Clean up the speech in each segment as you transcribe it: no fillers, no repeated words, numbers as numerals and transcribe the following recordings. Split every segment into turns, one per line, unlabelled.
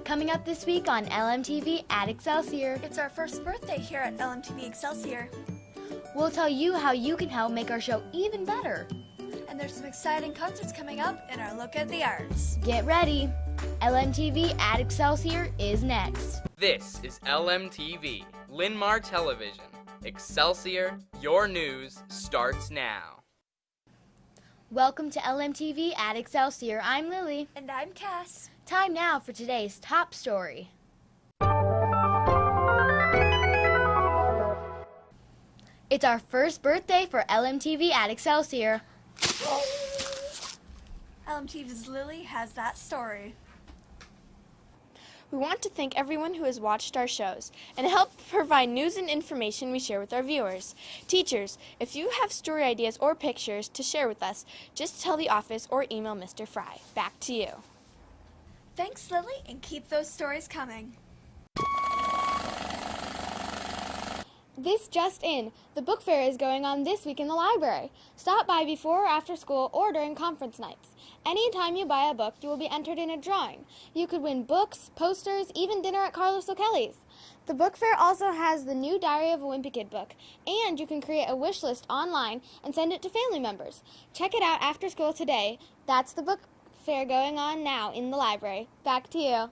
Coming up this week on LMTV at Excelsior.
It's our first birthday here at LMTV Excelsior.
We'll tell you how you can help make our show even better.
And there's some exciting concerts coming up in our Look at the Arts.
Get ready. LMTV at Excelsior is next.
This is LMTV, Linn-Mar Television. Excelsior, your news starts now.
Welcome to LMTV at Excelsior. I'm Lily.
And I'm Cass.
Time now for today's top story. It's our first birthday for LMTV at Excelsior.
LMTV's Lily has that story.
We want to thank everyone who has watched our shows and help provide news and information we share with our viewers. Teachers, if you have story ideas or pictures to share with us, just tell the office or email Mr. Fry. Back to you.
Thanks, Lily, and keep those stories coming.
This just in. The book fair is going on this week in the library. Stop by before or after school or during conference nights. Anytime you buy a book, you will be entered in a drawing. You could win books, posters, even dinner at Carlos O'Kelly's. The book fair also has the new Diary of a Wimpy Kid book, and you can create a wish list online and send it to family members. Check it out after school today. That's the book fair going on now in the library. Back to you.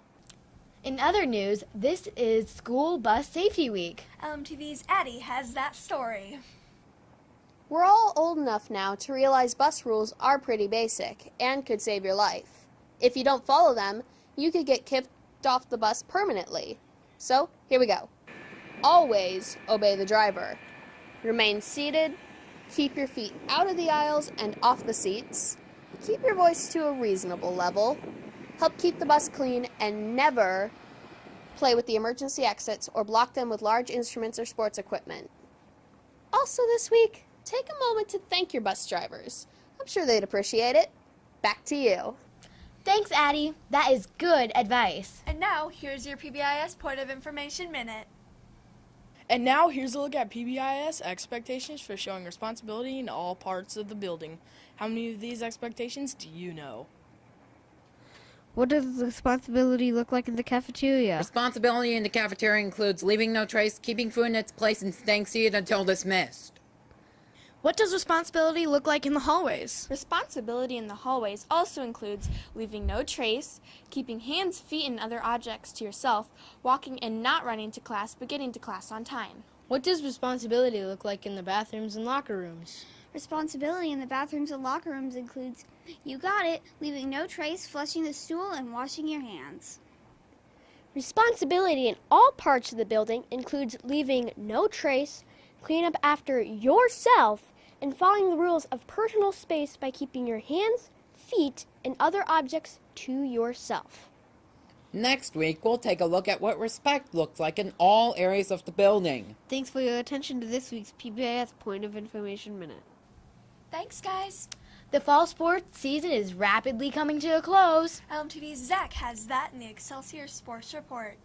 In other news, this is School Bus Safety Week.
LMTV's Addie has that story.
We're all old enough now to realize bus rules are pretty basic and could save your life. If you don't follow them, you could get kicked off the bus permanently. So, here we go. Always obey the driver. Remain seated. Keep your feet out of the aisles and off the seats. Keep your voice to a reasonable level. Help keep the bus clean and never play with the emergency exits or block them with large instruments or sports equipment. Also this week, take a moment to thank your bus drivers. I'm sure they'd appreciate it. Back to you.
Thanks, Addie. That is good advice.
And now, here's your PBIS Point of Information Minute.
And now, here's a look at PBIS expectations for showing responsibility in all parts of the building. How many of these expectations do you know?
What does responsibility look like in the cafeteria?
Responsibility in the cafeteria includes leaving no trace, keeping food in its place, and staying seated until dismissed.
What does responsibility look like in the hallways?
Responsibility in the hallways also includes leaving no trace, keeping hands, feet, and other objects to yourself, walking and not running to class but getting to class on time.
What does responsibility look like in the bathrooms and locker rooms?
Responsibility in the bathrooms and locker rooms includes, you got it, leaving no trace, flushing the stool, and washing your hands.
Responsibility in all parts of the building includes leaving no trace, clean up after yourself, and following the rules of personal space by keeping your hands, feet, and other objects to yourself.
Next week, we'll take a look at what respect looks like in all areas of the building.
Thanks for your attention to this week's PBIS Point of Information Minute.
Thanks, guys.
The fall sports season is rapidly coming to a close.
LMTV's Zach has that in the Excelsior Sports Report.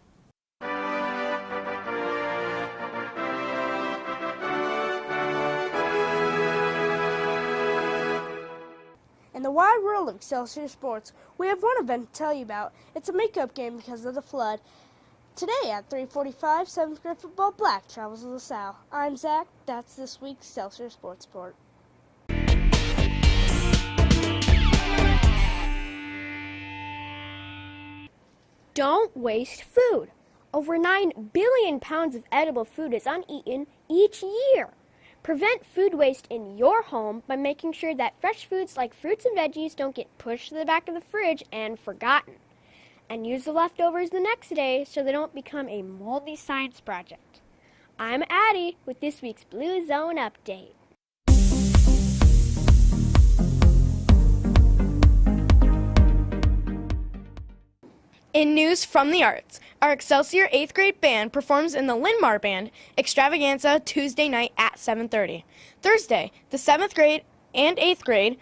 In the wide world of Excelsior Sports, we have one event to tell you about. It's a makeup game because of the flood. Today at 3:45, 7th grade football black travels to LaSalle. I'm Zach. That's this week's Excelsior Sports Report.
Don't waste food. Over 9 billion pounds of edible food is uneaten each year. Prevent food waste in your home by making sure that fresh foods like fruits and veggies don't get pushed to the back of the fridge and forgotten. And use the leftovers the next day so they don't become a moldy science project. I'm Addie with this week's Blue Zone Update.
In news from the arts, our Excelsior 8th grade band performs in the Linn-Mar Band Extravaganza Tuesday night at 7:30. Thursday, the 7th grade and 8th grade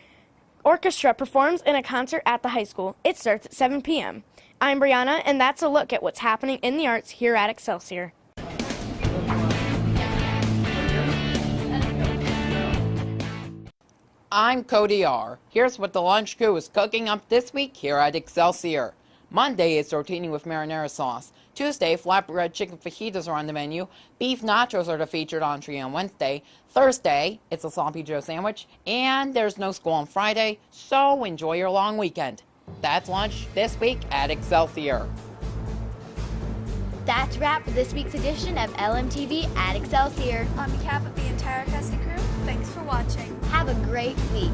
orchestra performs in a concert at the high school. It starts at 7 p.m. I'm Brianna, and that's a look at what's happening in the arts here at Excelsior.
I'm Cody R. Here's what the lunch crew is cooking up this week here at Excelsior. Monday is tortini with marinara sauce. Tuesday, flatbread chicken fajitas are on the menu. Beef nachos are the featured entree on Wednesday. Thursday, it's a sloppy Joe sandwich. And there's no school on Friday, so enjoy your long weekend. That's lunch this week at Excelsior.
That's a wrap for this week's edition of LMTV at Excelsior.
On behalf of the entire casting crew, thanks for watching.
Have a great week.